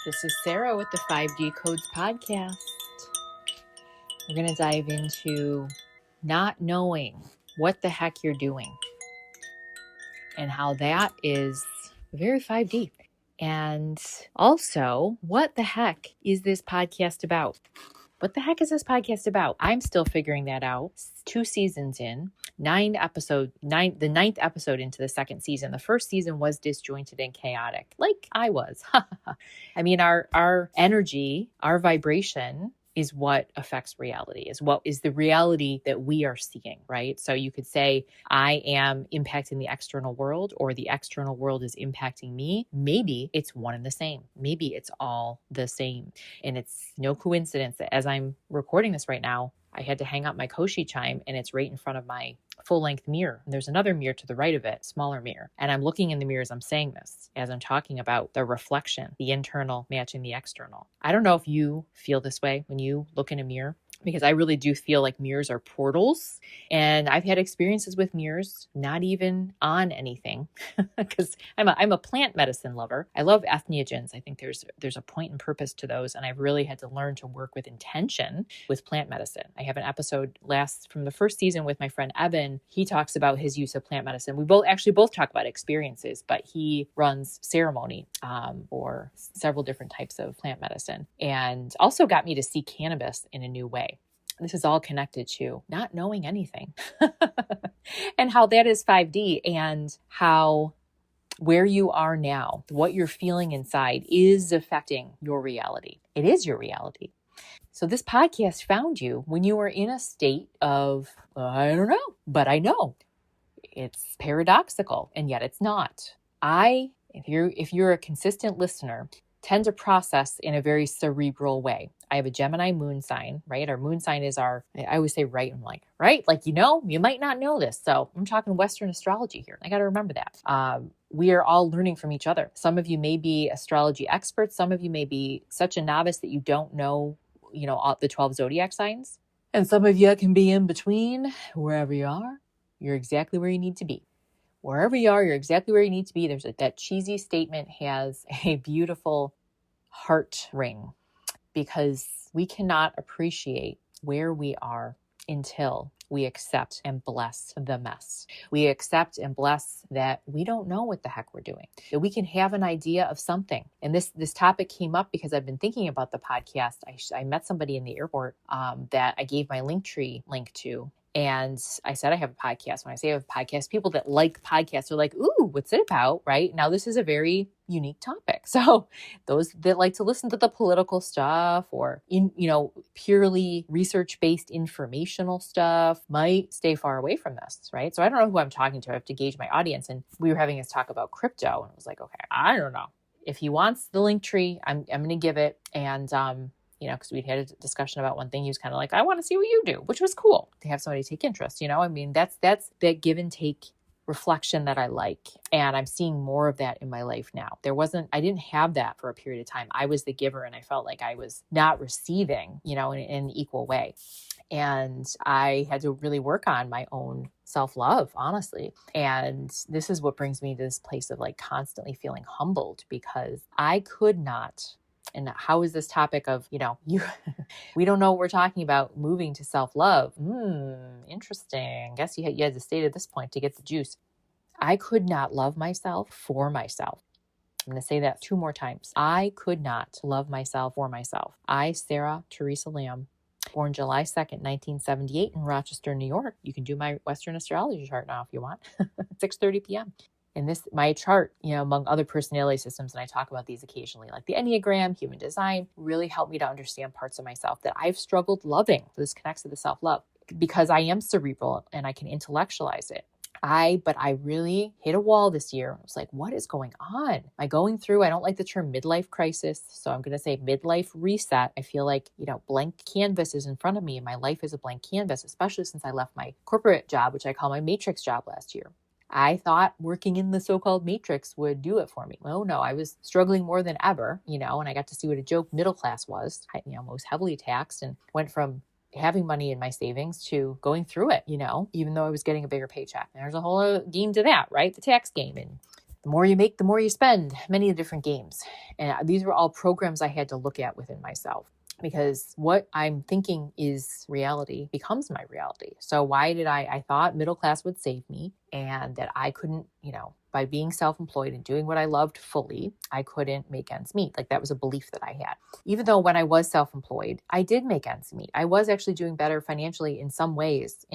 This is Sarah with the 5D Codes podcast. We're going to dive into not knowing what the heck you're doing and how that is very 5D. And also, what the heck is this podcast about? What the heck is this podcast about? I'm still figuring that out. 2 seasons in, the 9th episode into the second season. The first season was disjointed and chaotic, like I was. I mean, our energy, our vibration is what affects reality, is what is the reality that we are seeing, right? So you could say, I am impacting the external world, or the external world is impacting me. Maybe it's one and the same. Maybe it's all the same. And it's no coincidence that as I'm recording this right now, I had to hang up my Koshi chime and it's right in front of my full-length mirror. And there's another mirror to the right of it, smaller mirror. And I'm looking in the mirror as I'm saying this, as I'm talking about the reflection, the internal matching the external. I don't know if you feel this way when you look in a mirror, because I really do feel like mirrors are portals. And I've had experiences with mirrors, not even on anything, because I'm a plant medicine lover. I love entheogens. I think there's a point and purpose to those. And I've really had to learn to work with intention with plant medicine. I have an episode from the first season with my friend Evan. He talks about his use of plant medicine. We both talk about experiences, but he runs ceremony for several different types of plant medicine, and also got me to see cannabis in a new way. This is all connected to not knowing anything and how that is 5D, and how where you are now, what you're feeling inside is affecting your reality. It is your reality. So this podcast found you when you were in a state of, I don't know, but I know. It's paradoxical, and yet it's not. If you're a consistent listener, tend to process in a very cerebral way. I have a Gemini moon sign, right? Our moon sign is I always say right. I'm like, right? Like, you might not know this. So I'm talking Western astrology here. I got to remember that. We are all learning from each other. Some of you may be astrology experts. Some of you may be such a novice that you don't know, all the 12 zodiac signs. And some of you can be in between. Wherever you are, you're exactly where you need to be. Wherever you are, you're exactly where you need to be. That cheesy statement has a beautiful heart ring, because we cannot appreciate where we are until we accept and bless the mess. We accept and bless that we don't know what the heck we're doing, that we can have an idea of something. And this topic came up because I've been thinking about the podcast. I met somebody in the airport that I gave my Linktree link to. And I said, I have a podcast. When I say I have a podcast, people that like podcasts are like, ooh, what's it about? Right now, this is a very unique topic. So those that like to listen to the political stuff or purely research-based informational stuff might stay far away from this, right? So I don't know who I'm talking to. I have to gauge my audience. And we were having this talk about crypto, and I was like, okay, I don't know. If he wants the link tree, I'm going to give it. And, because we'd had a discussion about one thing. He was kind of like, I want to see what you do, which was cool to have somebody take interest. That's that give and take reflection that I like. And I'm seeing more of that in my life now. I didn't have that for a period of time. I was the giver, and I felt like I was not receiving, in an equal way. And I had to really work on my own self-love, honestly. And this is what brings me to this place of like constantly feeling humbled, because I could not. And how is this topic of, we don't know what we're talking about, moving to self-love. Interesting. I guess you had to stay to this point to get the juice. I could not love myself for myself. I'm going to say that 2 more times. I could not love myself for myself. I, Sarah Teresa Lamb, born July 2nd, 1978 in Rochester, New York. You can do my Western astrology chart now if you want. 6:30 p.m. And my chart, among other personality systems, and I talk about these occasionally, like the Enneagram, human design, really helped me to understand parts of myself that I've struggled loving. So this connects to the self-love, because I am cerebral and I can intellectualize it. But I really hit a wall this year. I was like, what is going on? Am I going through, I don't like the term midlife crisis, so I'm going to say midlife reset. I feel like, blank canvas is in front of me, and my life is a blank canvas, especially since I left my corporate job, which I call my matrix job, last year. I thought working in the so-called matrix would do it for me. Oh no, I was struggling more than ever, and I got to see what a joke middle class was. I, most heavily taxed, and went from having money in my savings to going through it, even though I was getting a bigger paycheck. And there's a whole game to that, right? The tax game, and The more you make, the more you spend. Many different games. And these were all programs I had to look at within myself, because what I'm thinking is reality becomes my reality. So why did I thought middle class would save me, and that I couldn't, by being self-employed and doing what I loved fully, I couldn't make ends meet. Like, that was a belief that I had. Even though when I was self-employed, I did make ends meet. I was actually doing better financially in some ways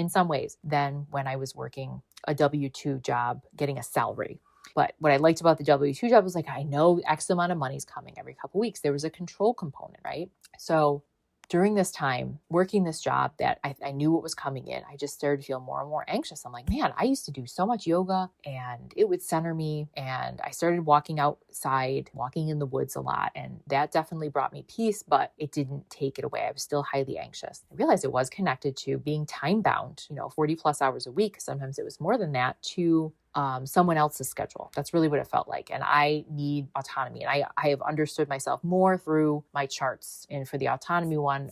than when I was working a W-2 job, getting a salary. But what I liked about the W-2 job was, like, I know X amount of money is coming every couple of weeks. There was a control component, right? So during this time, working this job that I knew what was coming in, I just started to feel more and more anxious. I'm like, man, I used to do so much yoga and it would center me. And I started walking outside, walking in the woods a lot. And that definitely brought me peace, but it didn't take it away. I was still highly anxious. I realized it was connected to being time bound, 40 plus hours a week. Sometimes it was more than that, to someone else's schedule. That's really what it felt like. And I need autonomy. And I have understood myself more through my charts. And for the autonomy one,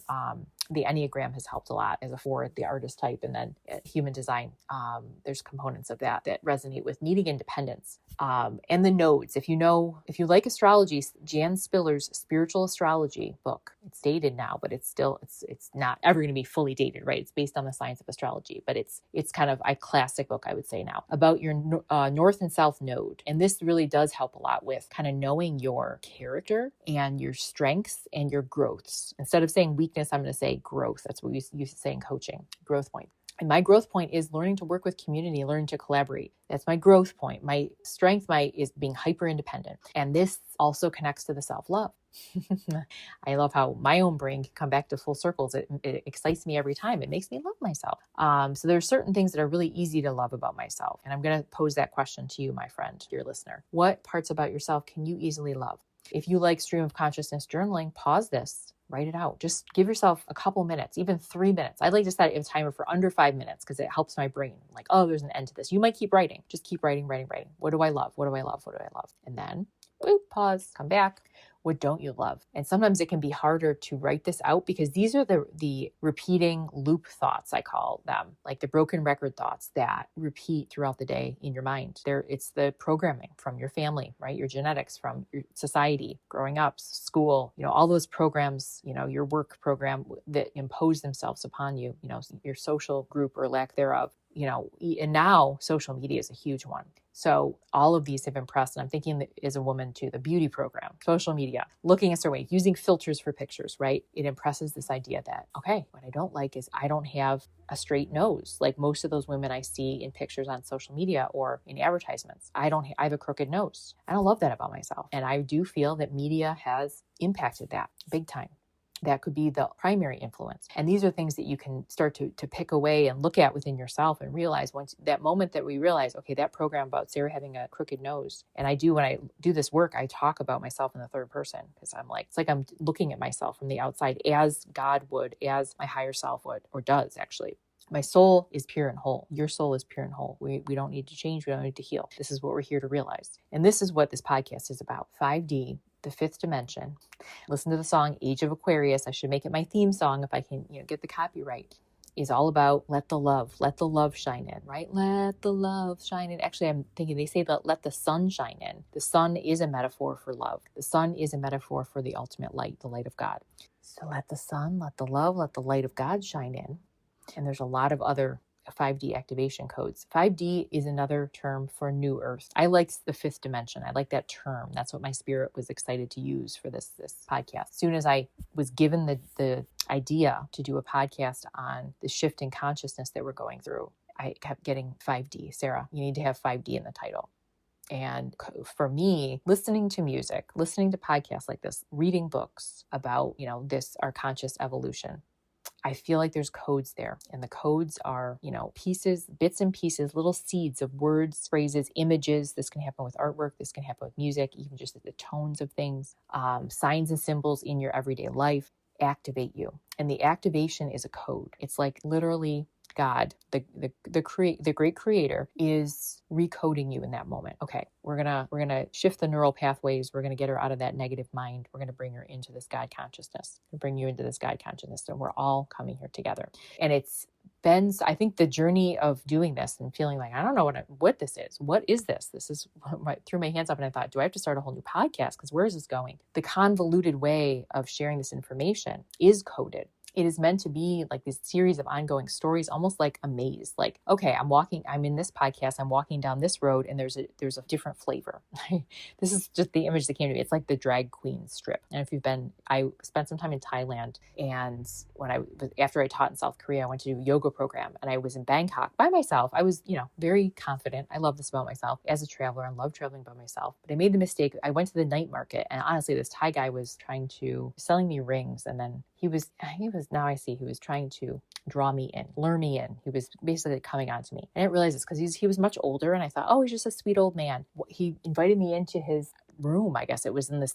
the Enneagram has helped a lot as a 4, the artist type, and then human design. There's components of that resonate with needing independence. And the nodes. If you like astrology, Jan Spiller's Spiritual Astrology book, it's dated now, but it's not ever going to be fully dated, right? It's based on the science of astrology, but it's kind of a classic book, I would say now, about your north and south node. And this really does help a lot with kind of knowing your character and your strengths and your growths. Instead of saying weakness, I'm going to say growth. That's what we used to say in coaching, growth point. And my growth point is learning to work with community, learning to collaborate. That's my growth point. My strength is being hyper independent. And this also connects to the self-love. I love how my own brain can come back to full circles. It excites me every time. It makes me love myself. So there are certain things that are really easy to love about myself. And I'm going to pose that question to you, my friend, your listener. What parts about yourself can you easily love? If you like stream of consciousness journaling, pause this. Write it out. Just give yourself a couple minutes, even 3 minutes. I'd like to set a timer for under 5 minutes because it helps my brain. Like, oh, there's an end to this. You might keep writing. Just keep writing. What do I love? What do I love? What do I love? And then, pause, come back. What don't you love? And sometimes it can be harder to write this out because these are the repeating loop thoughts, I call them, like the broken record thoughts that repeat throughout the day in your mind. It's the programming from your family, right? Your genetics, from your society, growing up, school, all those programs, your work program that impose themselves upon you, your social group or lack thereof. And now social media is a huge one. So all of these have impressed, and I'm thinking that as a woman too, the beauty program, social media, looking a certain way, using filters for pictures, right? It impresses this idea that, okay, what I don't like is I don't have a straight nose. Like most of those women I see in pictures on social media or in advertisements, I have a crooked nose. I don't love that about myself. And I do feel that media has impacted that big time. That could be the primary influence. And these are things that you can start to pick away and look at within yourself and realize once that moment that we realize, okay, that program about Sarah having a crooked nose. And when I do this work, I talk about myself in the third person because it's like I'm looking at myself from the outside as God would, as my higher self would, or does actually. My soul is pure and whole. Your soul is pure and whole. We don't need to change. We don't need to heal. This is what we're here to realize. And this is what this podcast is about. 5D, the fifth dimension. Listen to the song Age of Aquarius. I should make it my theme song if I can, get the copyright. Is all about let the love shine in, right? Let the love shine in. Actually, I'm thinking they say that let the sun shine in. The sun is a metaphor for love. The sun is a metaphor for the ultimate light, the light of God. So let the sun, let the love, let the light of God shine in. And there's a lot of other 5D activation codes. 5D is another term for new earth. I like the fifth dimension. I like that term. That's what my spirit was excited to use for this podcast. As soon as I was given the idea to do a podcast on the shift in consciousness that we're going through, I kept getting 5D. Sarah, you need to have 5D in the title. And for me, listening to music, listening to podcasts like this, reading books about, our conscious evolution, I feel like there's codes there, and the codes are, pieces, bits and pieces, little seeds of words, phrases, images. This can happen with artwork. This can happen with music, even just the tones of things, signs and symbols in your everyday life activate you. And the activation is a code. It's like literally God, the great creator, is recoding you in that moment. Okay, we're gonna shift the neural pathways. We're gonna get her out of that negative mind. We're gonna bring her into this God consciousness. Bring you into this God consciousness, and we're all coming here together. And it's been, I think, the journey of doing this and feeling like, I don't know what this is. What is this? This is, I threw my hands up and I thought, do I have to start a whole new podcast? Because where is this going? The convoluted way of sharing this information is coded. It is meant to be like this series of ongoing stories, almost like a maze. Like, okay, I'm in this podcast, I'm walking down this road, and there's a different flavor. This is just the image that came to me. It's like the drag queen strip. And if you've been, I spent some time in Thailand, and after I taught in South Korea, I went to do a yoga program, and I was in Bangkok by myself. I was, very confident. I love this about myself as a traveler. I love traveling by myself. But I made the mistake. I went to the night market, and honestly, this Thai guy was selling me rings, and then he was trying to draw me in, lure me in. He was basically coming on to me. I didn't realize this because he was much older, and I thought, oh, he's just a sweet old man. He invited me into his room. I guess it was in this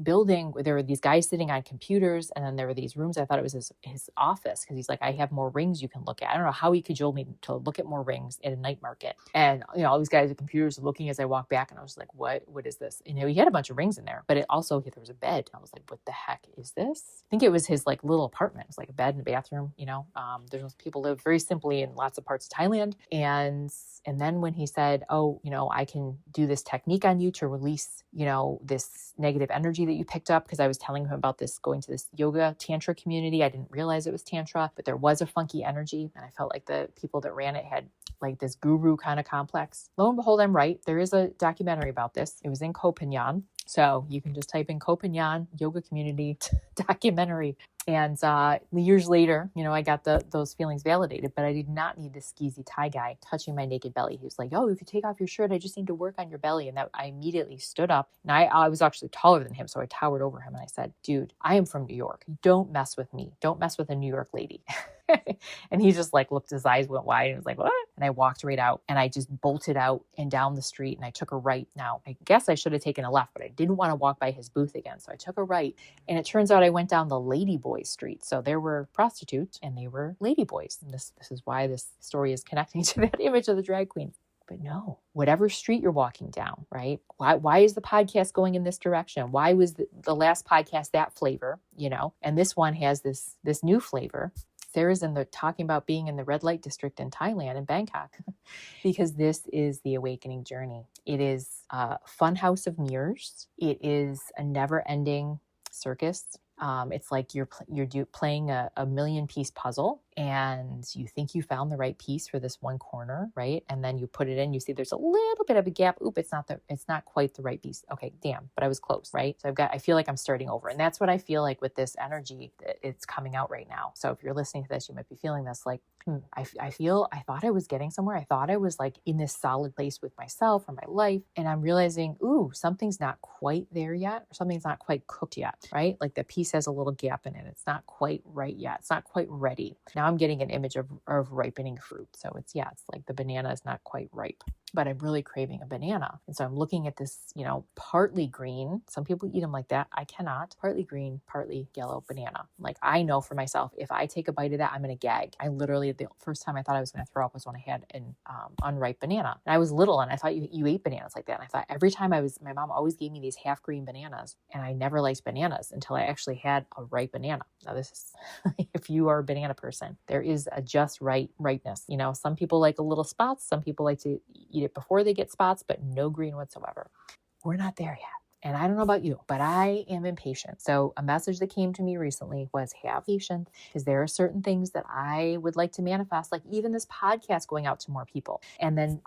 building where there were these guys sitting on computers, and then there were these rooms. I thought it was his office, because he's like, I have more rings you can look at. I don't know how he cajoled me to look at more rings at a night market. And all these guys at computers looking as I walked back, and I was like, what is this? And he had a bunch of rings in there, but there was a bed. I was like, what the heck is this? I think it was his little apartment. It was like a bed and a bathroom. There's people live very simply in lots of parts of Thailand. And then when he said, oh, I can do this technique on you to release, this negative energy that you picked up, because I was telling him about this, going to this yoga tantra community. I didn't realize it was tantra, but there was a funky energy. And I felt like the people that ran it had like this guru kind of complex. Lo and behold, I'm right. There is a documentary about this. It was in Koh Phangan. So you can just type in Koh Phangan yoga community documentary. And years later, I got those feelings validated, but I did not need this skeezy Thai guy touching my naked belly. He was like, oh, if you take off your shirt, I just need to work on your belly. And I immediately stood up, and I was actually taller than him. So I towered over him and I said, dude, I am from New York. Don't mess with me. Don't mess with a New York lady. And he just looked, his eyes went wide and was like, what? And I walked right out, and I just bolted out and down the street, and I took a right. Now, I guess I should have taken a left, but I didn't want to walk by his booth again. So I took a right, and it turns out I went down the Ladyboy Street. So there were prostitutes and they were ladyboys. And this is why this story is connecting to that image of the drag queen. But no, whatever street you're walking down, right? Why is the podcast going in this direction? Why was the last podcast that flavor, and this one has this new flavor? Sarah's talking about being in the red light district in Thailand, in Bangkok, because this is the awakening journey. It is a fun house of mirrors. It is a never-ending circus. It's like you're playing a million-piece puzzle, and you think you found the right piece for this one corner, right? And then you put it in, you see there's a little bit of a gap. Oop, it's not quite the right piece. Okay, damn, but I was close, right? So I feel like I'm starting over. And that's what I feel like with this energy that it's coming out right now. So if you're listening to this, you might be feeling this like, I thought I was getting somewhere. I thought I was like in this solid place with myself or my life. And I'm realizing, something's not quite there yet, or something's not quite cooked yet, right? Like the piece has a little gap in it. It's not quite right yet. It's not quite ready. Now I'm getting an image of ripening fruit. So it's like the banana is not quite ripe, but I'm really craving a banana. And so I'm looking at this, partly green. Some people eat them like that. I cannot. Partly green, partly yellow banana. Like I know for myself, if I take a bite of that, I'm going to gag. I literally, the first time I thought I was going to throw up was when I had an unripe banana. And I was little, and I thought you ate bananas like that. And I thought every time my mom always gave me these half green bananas, and I never liked bananas until I actually had a ripe banana. Now this is, if you are a banana person, there is a just right ripeness. Some people like a little spots. Some people like to eat it before they get spots, but no green whatsoever. We're not there yet. And I don't know about you, but I am impatient. So a message that came to me recently was have patience, because there are certain things that I would like to manifest, like even this podcast going out to more people. And then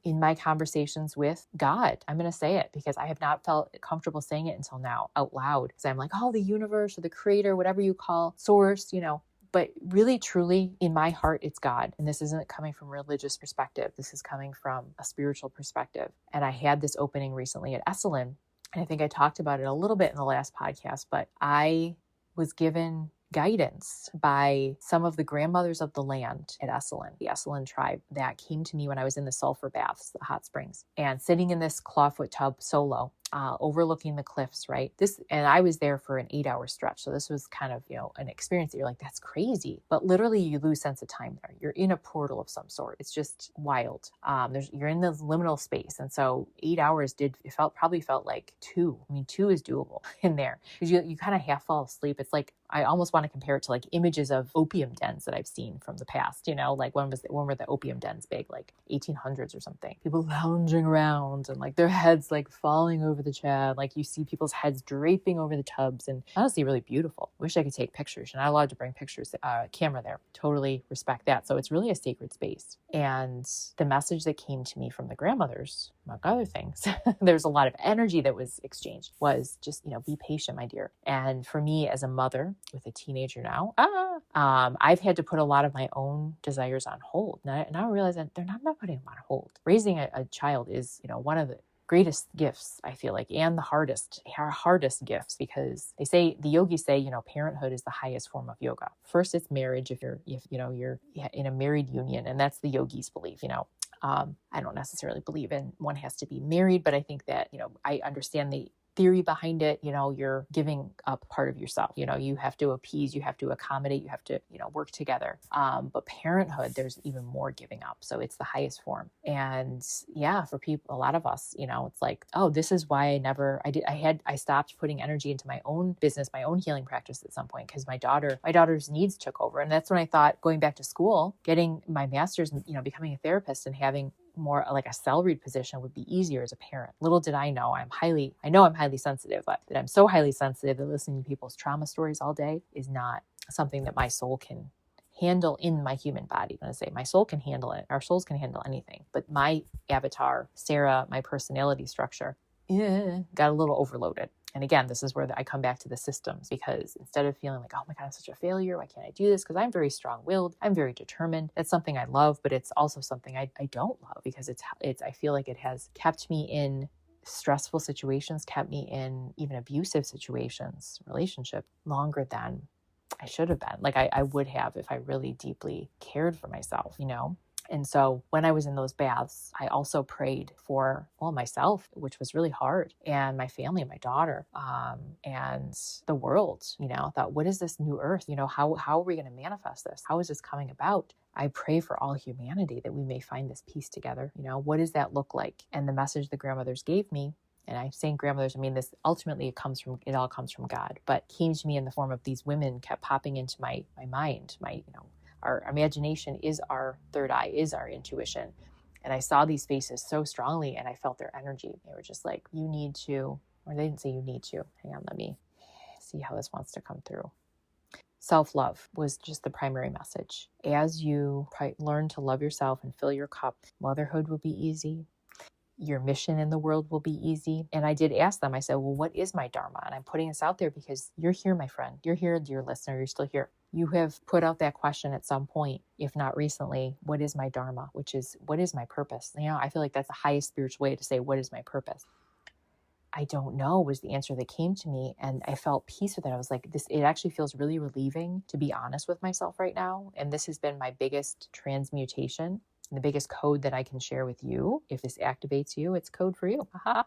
in my conversations with God, I'm going to say it because I have not felt comfortable saying it until now out loud. Because I'm like, the universe or the creator, whatever you call source, But really, truly, in my heart, it's God. And this isn't coming from a religious perspective. This is coming from a spiritual perspective. And I had this opening recently at Esalen. And I think I talked about it a little bit in the last podcast, but I was given guidance by some of the grandmothers of the land at Esalen, the Esalen tribe, that came to me when I was in the sulfur baths, the hot springs, and sitting in this clawfoot tub solo. overlooking the cliffs, right? And I was there for an 8-hour stretch. So this was kind of, an experience that you're like, that's crazy. But literally you lose sense of time there. You're in a portal of some sort. It's just wild. You're in the liminal space. And so 8 hours probably felt like 2. I mean, 2 is doable in there because you kind of half fall asleep. It's like, I almost want to compare it to like images of opium dens that I've seen from the past, like when were the opium dens big, like 1800s or something, people lounging around and like their heads like falling over the chad. Like you see people's heads draping over the tubs, and honestly, really beautiful. Wish I could take pictures. You're not allowed to bring pictures, camera there. Totally respect that. So it's really a sacred space. And the message that came to me from the grandmothers, among other things, there's a lot of energy that was exchanged, was just, be patient, my dear. And for me as a mother with a teenager now, I've had to put a lot of my own desires on hold. Now I realize that they're not putting them on hold. Raising a child is, one of the greatest gifts, I feel like, and the hardest gifts, because the yogis say, parenthood is the highest form of yoga. First, it's marriage if you're in a married union, and that's the yogis' belief, I don't necessarily believe in one has to be married, but I think that, I understand the theory behind it. You're giving up part of yourself. You have to appease, you have to accommodate, you have to, work together. But parenthood, there's even more giving up. So it's the highest form. And yeah, for people, a lot of us, it's like, oh, this is why I stopped putting energy into my own business, my own healing practice at some point, because my daughter's needs took over. And that's when I thought, going back to school, getting my master's, becoming a therapist and having more like a salaried position would be easier as a parent. Little did I know, I'm highly sensitive, but that I'm so highly sensitive that listening to people's trauma stories all day is not something that my soul can handle in my human body. I'm going to say my soul can handle it. Our souls can handle anything. But my avatar, Sarah, my personality structure, got a little overloaded. And again, this is where I come back to the systems, because instead of feeling like, oh my God, I'm such a failure, why can't I do this? Because I'm very strong-willed, I'm very determined. That's something I love, but it's also something I don't love, because I feel like it has kept me in stressful situations, kept me in even abusive situations, relationship, longer than I should have been. Like I would have if I really deeply cared for myself, And so when I was in those baths, I also prayed for, myself, which was really hard, and my family, my daughter, and the world. I thought, what is this new earth? How are we going to manifest this? How is this coming about? I pray for all humanity that we may find this peace together. What does that look like? And the message the grandmothers gave me, and I'm saying grandmothers, I mean, this ultimately it all comes from God, but came to me in the form of these women kept popping into my mind, our imagination is our third eye, is our intuition. And I saw these faces so strongly, and I felt their energy. They were just like, you need to, or they didn't say you need to. Hang on, let me see how this wants to come through. Self-love was just the primary message. As you learn to love yourself and fill your cup, motherhood will be easy. Your mission in the world will be easy. And I did ask them, I said, well, what is my dharma? And I'm putting this out there because you're here, my friend. You're here, dear listener. You're still here. You have put out that question at some point, if not recently, what is my dharma? Which is, what is my purpose? I feel like that's the highest spiritual way to say, what is my purpose? I don't know was the answer that came to me. And I felt peace with it. I was like, it actually feels really relieving to be honest with myself right now. And this has been my biggest transmutation. The biggest code that I can share with you, if this activates you, it's code for you. Aha.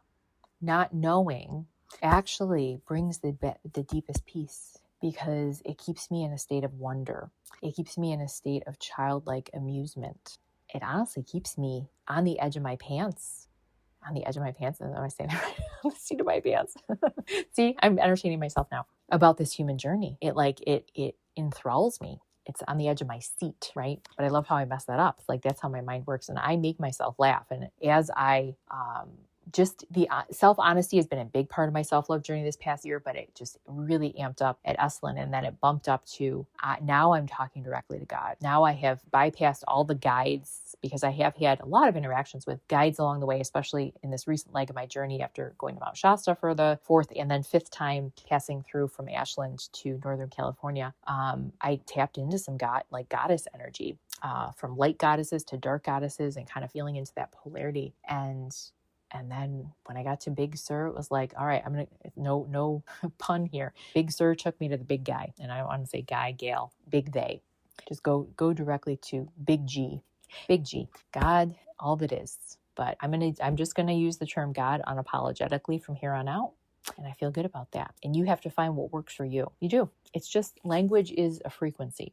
Not knowing actually brings the deepest peace, because it keeps me in a state of wonder. It keeps me in a state of childlike amusement. It honestly keeps me on the edge of my pants. On the edge of my pants? Am I saying that right? On the seat of my pants. See, I'm entertaining myself now about this human journey. It enthralls me. It's on the edge of my seat, right? But I love how I mess that up. It's like, that's how my mind works. And I make myself laugh. And as I, just the self-honesty has been a big part of my self-love journey this past year, but it just really amped up at Esalen. And then it bumped up to, now I'm talking directly to God. Now I have bypassed all the guides, because I have had a lot of interactions with guides along the way, especially in this recent leg of my journey after going to Mount Shasta for the 4th and then 5th time passing through from Ashland to Northern California. I tapped into some goddess energy, from light goddesses to dark goddesses, and kind of feeling into that polarity. And then when I got to Big Sur, it was like, all right, no pun here. Big Sur took me to the big guy. And I don't want to say guy, gal, big they. Just go directly to Big G. Big G. God, all that is. but I'm just going to use the term God unapologetically from here on out. And I feel good about that. And you have to find what works for you. You do. It's just language is a frequency.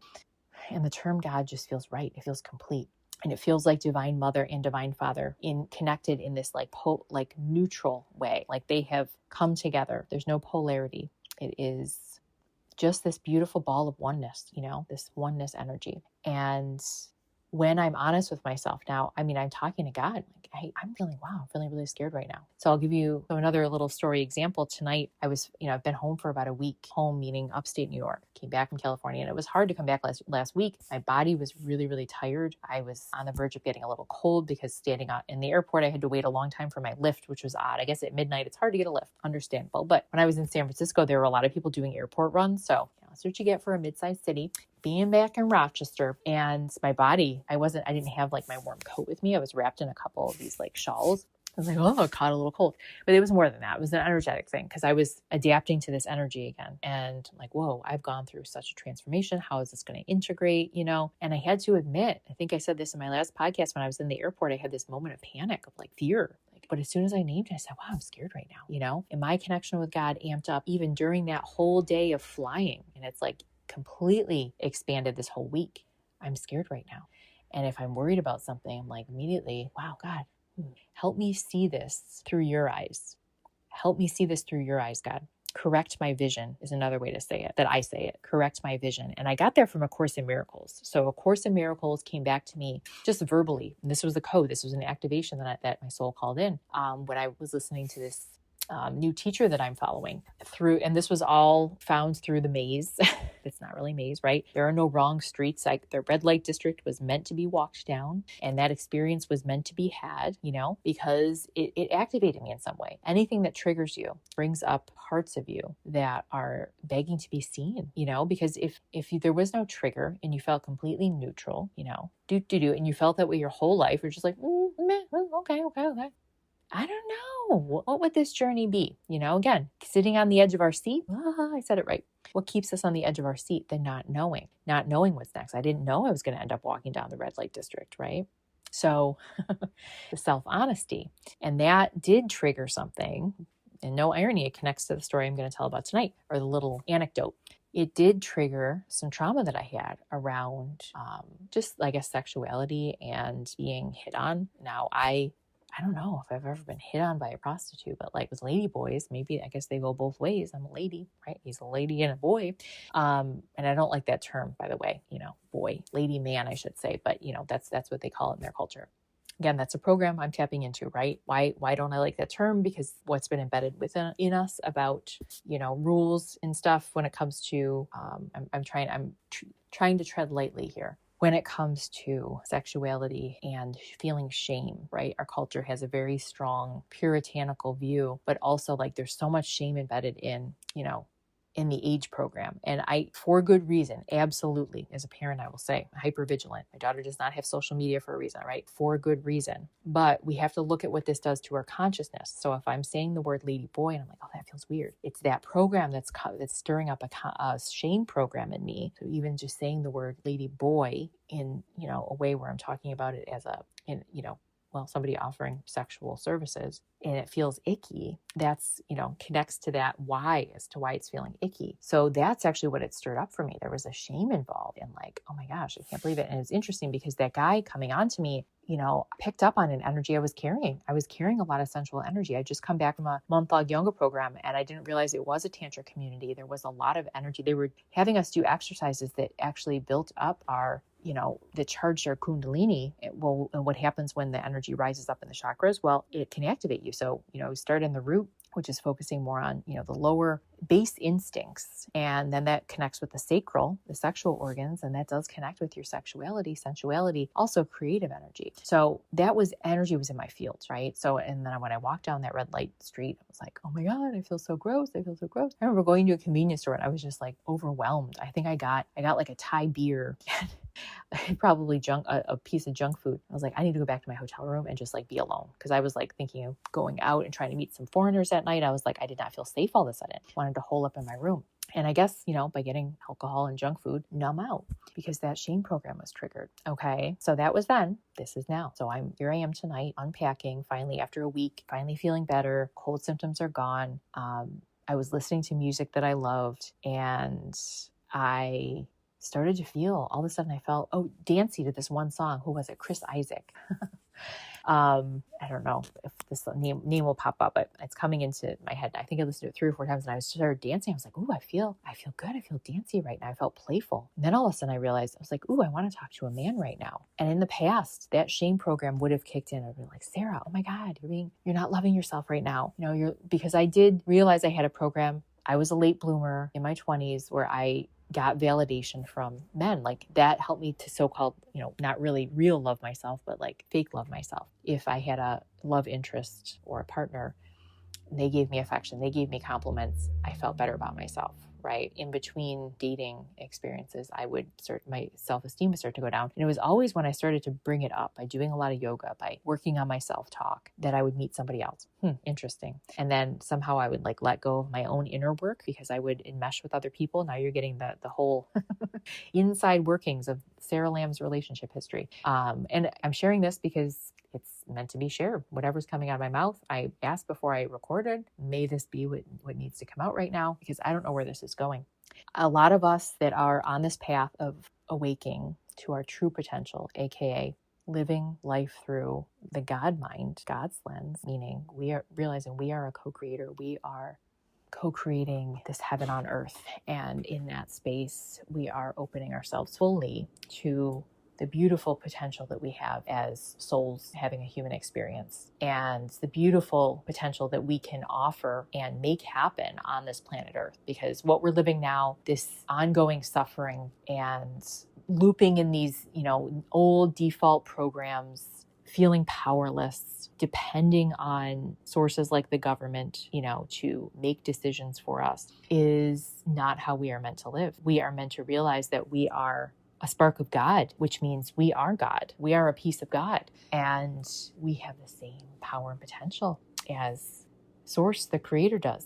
And the term God just feels right. It feels complete. And it feels like Divine Mother and Divine Father connected in this like neutral way. Like they have come together. There's no polarity. It is just this beautiful ball of oneness, this oneness energy. And when I'm honest with myself now, I'm talking to God, like, I'm feeling really scared right now. So I'll give you another little story example. Tonight, I've been home for about a week, home meaning upstate New York, came back from California, and it was hard to come back last week. My body was really tired. I was on the verge of getting a little cold because standing out in the airport, I had to wait a long time for my lift, which was odd. I guess at midnight, it's hard to get a lift, understandable. But when I was in San Francisco, there were a lot of people doing airport runs. So that's what you get for a mid-sized city. Being back in Rochester, and my body, I didn't have like my warm coat with me. I was wrapped in a couple of these like shawls. I was like, oh, I caught a little cold. But it was more than that. It was an energetic thing because I was adapting to this energy again. And I'm like, whoa, I've gone through such a transformation. How is this going to integrate, And I had to admit, I think I said this in my last podcast, when I was in the airport, I had this moment of panic, of like fear. But as soon as I named it, I said, wow, I'm scared right now, And my connection with God amped up even during that whole day of flying. And it's like completely expanded this whole week. I'm scared right now. And if I'm worried about something, I'm like immediately, wow, God, help me see this through your eyes. Help me see this through your eyes, God. Correct my vision is another way to say it, that I say it. Correct my vision. And I got that from A Course in Miracles. So A Course in Miracles came back to me just verbally. And this was the code. This was an activation that my soul called in when I was listening to this new teacher that I'm following through. And this was all found through the maze. It's not really maze, right? There are no wrong streets. Like the red light district was meant to be walked down, and that experience was meant to be had, because it activated me in some way. Anything that triggers you brings up parts of you that are begging to be seen, because if there was no trigger and you felt completely neutral, and you felt that way your whole life, you're just like, meh, okay. I don't know. What would this journey be? Again, sitting on the edge of our seat. I said it right. What keeps us on the edge of our seat? The not knowing what's next. I didn't know I was going to end up walking down the red light district, right? So the self-honesty, and that did trigger something. And no irony, it connects to the story I'm going to tell about tonight, or the little anecdote. It did trigger some trauma that I had around just, I guess, sexuality and being hit on. Now, I don't know if I've ever been hit on by a prostitute, but like with lady boys, maybe I guess they go both ways. I'm a lady, right? He's a lady and a boy. And I don't like that term, by the way, boy, lady, man, I should say. But, that's what they call it in their culture. Again, that's a program I'm tapping into, right? Why don't I like that term? Because what's been embedded in us about, rules and stuff when it comes to, I'm trying to tread lightly here. When it comes to sexuality and feeling shame, right? Our culture has a very strong puritanical view, but also like there's so much shame embedded in the age program. And for good reason, absolutely, as a parent, I will say, hypervigilant. My daughter does not have social media for a reason, right? For good reason. But we have to look at what this does to our consciousness. So if I'm saying the word lady boy and I'm like, oh, that feels weird. It's that program that's stirring up a shame program in me. So even just saying the word lady boy in, a way where I'm talking about it as somebody offering sexual services and it feels icky, that's, connects to that why as to why it's feeling icky. So that's actually what it stirred up for me. There was a shame involved and like, oh my gosh, I can't believe it. And it's interesting because that guy coming on to me, picked up on an energy I was carrying. I was carrying a lot of sensual energy. I just come back from a month-long yoga program and I didn't realize it was a tantra community. There was a lot of energy. They were having us do exercises that actually built up our that charged our kundalini. Well, and what happens when the energy rises up in the chakras? Well, it can activate you. So, we start in the root, which is focusing more on, the lower base instincts. And then that connects with the sacral, the sexual organs, and that does connect with your sexuality, sensuality, also creative energy. So that energy was in my fields, right? So, and then when I walked down that red light street, I was like, oh my God, I feel so gross. I remember going to a convenience store and I was just like overwhelmed. I think I got like a Thai beer. Probably a piece of junk food. I was like, I need to go back to my hotel room and just like be alone. Cause I was like thinking of going out and trying to meet some foreigners that night. I was like, I did not feel safe all of a sudden. Wanted to hole up in my room. And I guess, by getting alcohol and junk food, numb out because that shame program was triggered. Okay. So that was then, this is now. So here I am tonight unpacking finally after a week, finally feeling better. Cold symptoms are gone. I was listening to music that I loved, and I started to feel, all of a sudden I felt, dancey to this one song. Who was it? Chris Isaac. I don't know if this name will pop up, but it's coming into my head. I think I listened to it 3 or 4 times, and I started dancing. I was like, I feel good. I feel dancey right now. I felt playful. And then all of a sudden I realized, I was like, I want to talk to a man right now. And in the past, that shame program would have kicked in. I'd be like, Sarah, oh my God, you're not loving yourself right now. Because I did realize I had a program. I was a late bloomer in my 20s where I got validation from men. Like that helped me to so-called, not really real love myself, but like fake love myself. If I had a love interest or a partner, they gave me affection, they gave me compliments, I felt better about myself, right? In between dating experiences, my self-esteem would start to go down. And it was always when I started to bring it up by doing a lot of yoga, by working on my self-talk, that I would meet somebody else. Interesting. And then somehow I would let go of my own inner work because I would enmesh with other people. Now you're getting the whole inside workings of Sarah Lamb's relationship history. And I'm sharing this because it's meant to be shared. Whatever's coming out of my mouth, I asked before I recorded, may this be what needs to come out right now, because I don't know where this is going. A lot of us that are on this path of awaking to our true potential, aka living life through the God mind, God's lens, meaning we are realizing we are a co-creator. We are co-creating this heaven on earth. And in that space, we are opening ourselves fully to the beautiful potential that we have as souls having a human experience, and the beautiful potential that we can offer and make happen on this planet Earth. Because what we're living now, this ongoing suffering and looping in these, old default programs, feeling powerless, depending on sources like the government, to make decisions for us, is not how we are meant to live. We are meant to realize that we are a spark of God, which means we are God. We are a piece of God, and we have the same power and potential as Source, the Creator, does.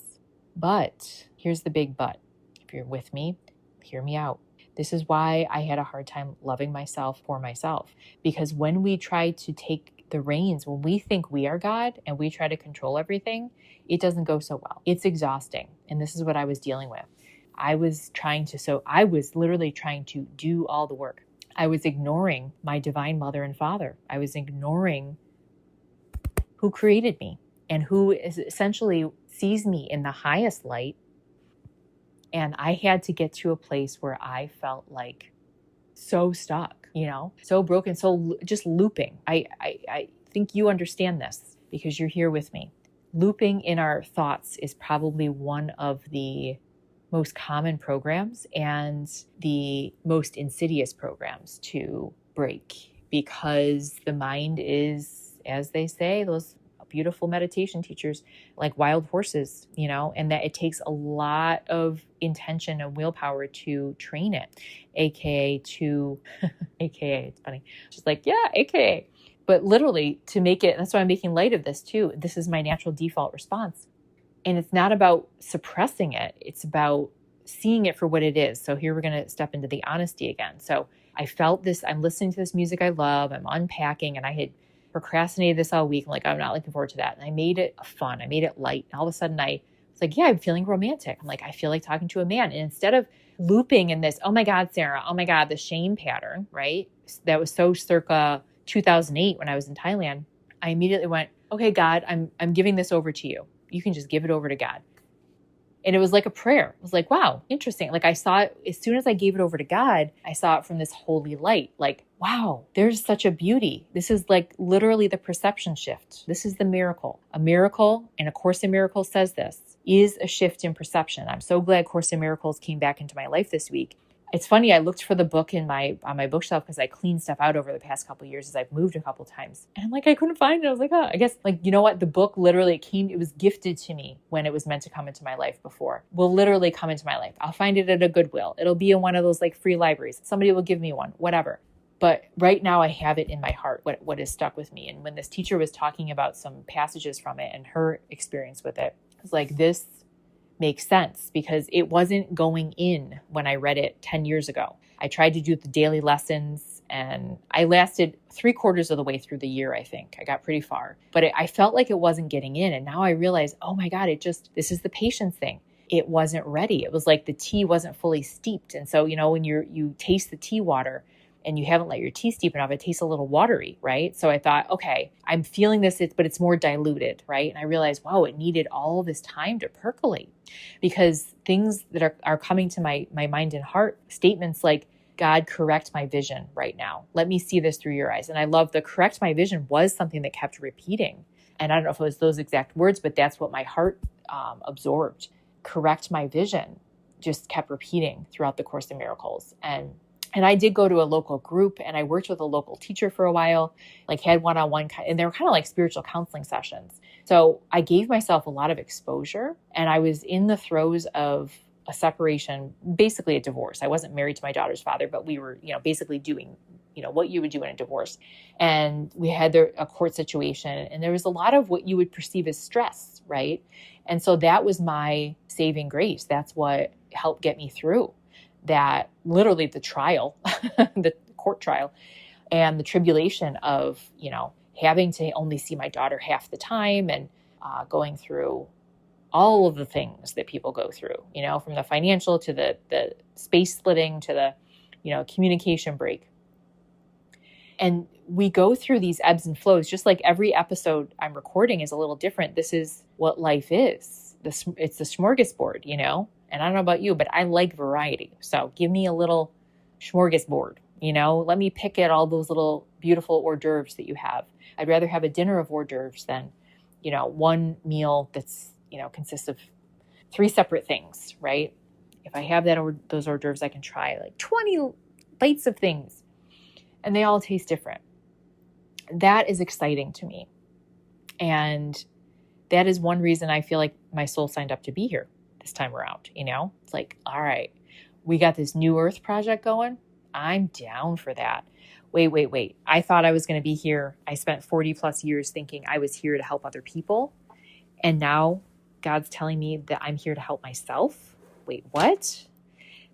But here's the big but. If you're with me, hear me out. This is why I had a hard time loving myself for myself, because when we try to take the reins, when we think we are God and we try to control everything, it doesn't go so well. It's exhausting. And this is what I was dealing with. I was literally trying to do all the work. I was ignoring my divine mother and father. I was ignoring who created me and who is essentially sees me in the highest light. And I had to get to a place where I felt like so stuck, so broken, so just looping. I think you understand this because you're here with me. Looping in our thoughts is probably one of the most common programs and the most insidious programs to break, because the mind is, as they say, those beautiful meditation teachers, like wild horses, and that it takes a lot of intention and willpower to train it, aka it's funny, just like, yeah, aka, but literally to make it. That's why I'm making light of this too. This is my natural default response. And it's not about suppressing it. It's about seeing it for what it is. So here we're going to step into the honesty again. So I felt this, I'm listening to this music I love, I'm unpacking, and I had procrastinated this all week. I'm like, I'm not looking forward to that. And I made it fun. I made it light. And all of a sudden I was like, yeah, I'm feeling romantic. I'm like, I feel like talking to a man. And instead of looping in this, oh my God, Sarah, oh my God, the shame pattern, right? That was so circa 2008 when I was in Thailand. I immediately went, okay, God, I'm giving this over to you. You can just give it over to God. And it was like a prayer. It was like, wow, interesting. Like I saw it, as soon as I gave it over to God, I saw it from this holy light. Like, wow, there's such a beauty. This is like literally the perception shift. This is the miracle. A miracle, and A Course in Miracles says this, is a shift in perception. I'm so glad Course in Miracles came back into my life this week. It's funny, I looked for the book on my bookshelf because I cleaned stuff out over the past couple of years as I've moved a couple of times. And I'm like, I couldn't find it. I was like, oh, I guess, like, you know what? The book literally it was gifted to me when it was meant to come into my life before. Will literally come into my life. I'll find it at a Goodwill. It'll be in one of those like free libraries. Somebody will give me one, whatever. But right now I have it in my heart, what is stuck with me. And when this teacher was talking about some passages from it and her experience with it, it was like, this make sense because it wasn't going in when I read it 10 years ago. I tried to do the daily lessons and I lasted 3/4 of the way through the year, I think. I got pretty far, but I felt like it wasn't getting in. And now I realize, oh my God, this is the patience thing. It wasn't ready. It was like the tea wasn't fully steeped. And so, when you taste the tea water and you haven't let your tea steep enough, it tastes a little watery, right? So I thought, okay, I'm feeling this, but it's more diluted, right? And I realized, wow, it needed all this time to percolate because things that are coming to my mind and heart, statements like, God, correct my vision right now. Let me see this through your eyes. And I love the correct my vision was something that kept repeating. And I don't know if it was those exact words, but that's what my heart absorbed. Correct my vision just kept repeating throughout the Course in Miracles. And I did go to a local group and I worked with a local teacher for a while, like had one-on-one, and they were kind of like spiritual counseling sessions. So I gave myself a lot of exposure and I was in the throes of a separation, basically a divorce. I wasn't married to my daughter's father, but we were, basically doing, what you would do in a divorce. And we had a court situation and there was a lot of what you would perceive as stress, right? And so that was my saving grace. That's what helped get me through that, literally the trial, the court trial and the tribulation of, having to only see my daughter half the time and going through all of the things that people go through, from the financial to the space splitting to the, communication break. And we go through these ebbs and flows, just like every episode I'm recording is a little different. This is what life is. It's the smorgasbord, and I don't know about you, but I like variety. So give me a little smorgasbord, let me pick at all those little beautiful hors d'oeuvres that you have. I'd rather have a dinner of hors d'oeuvres than, one meal that's, consists of 3 separate things, right? If I have those hors d'oeuvres, I can try like 20 bites of things and they all taste different. That is exciting to me. And that is one reason I feel like my soul signed up to be here this time around. It's like, all right, we got this new earth project going. I'm down for that. Wait. I thought I was going to be here. I spent 40 plus years thinking I was here to help other people. And now God's telling me that I'm here to help myself. Wait, what?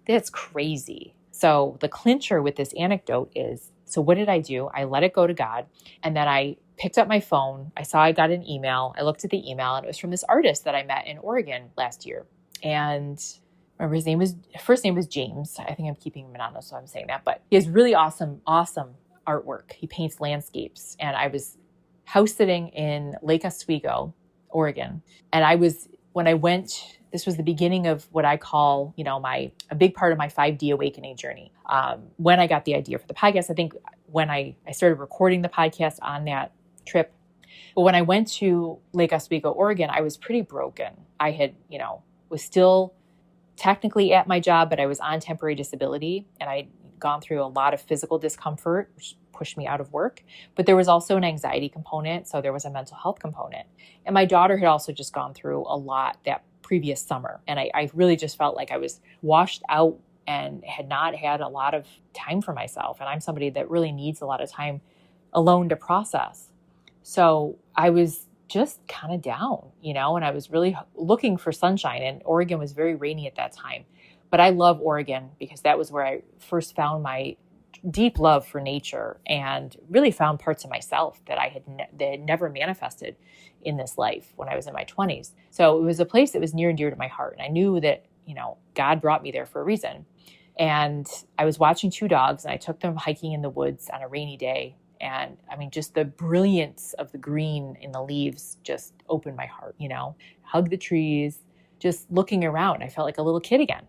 That's crazy. So the clincher with this anecdote is, so what did I do? I let it go to God. And then I picked up my phone. I saw I got an email. I looked at the email and it was from this artist that I met in Oregon last year. And remember his first name was James. I think I'm keeping him anonymous, so I'm saying that, but he has really awesome artwork. He paints landscapes. And I was house sitting in Lake Oswego, Oregon. And when I went, this was the beginning of what I call, a big part of my 5D awakening journey. When I got the idea for the podcast, I think when I started recording the podcast on that trip, but when I went to Lake Oswego, Oregon, I was pretty broken. I had, was still technically at my job, but I was on temporary disability and I'd gone through a lot of physical discomfort, which pushed me out of work. But there was also an anxiety component. So there was a mental health component. And my daughter had also just gone through a lot that previous summer. And I really just felt like I was washed out and had not had a lot of time for myself. And I'm somebody that really needs a lot of time alone to process. So I was just kind of down, and I was really looking for sunshine, and Oregon was very rainy at that time. But I love Oregon because that was where I first found my deep love for nature and really found parts of myself that that had never manifested in this life when I was in my 20s. So it was a place that was near and dear to my heart. And I knew that, God brought me there for a reason. And I was watching 2 dogs and I took them hiking in the woods on a rainy day. And I mean, just the brilliance of the green in the leaves just opened my heart, hug the trees, just looking around. I felt like a little kid again.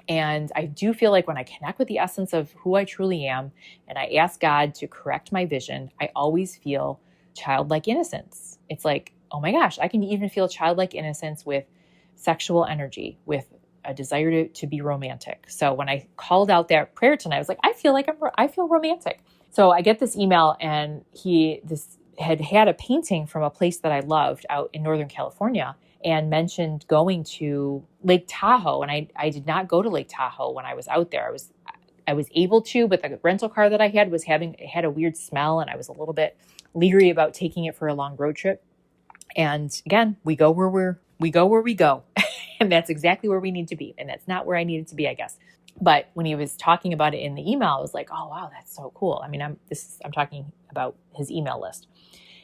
And I do feel like when I connect with the essence of who I truly am and I ask God to correct my vision, I always feel childlike innocence. It's like, oh my gosh, I can even feel childlike innocence with sexual energy, with a desire to be romantic. So when I called out that prayer tonight, I was like, I feel romantic. So I get this email and this had a painting from a place that I loved out in Northern California and mentioned going to Lake Tahoe. And I did not go to Lake Tahoe when I was out there. I was able to, but the rental car that I had had a weird smell and I was a little bit leery about taking it for a long road trip. And again, we go where we go. And that's exactly where we need to be. And that's not where I needed to be, I guess. But when he was talking about it in the email, I was like, oh, wow, that's so cool. I mean, I'm talking about his email list.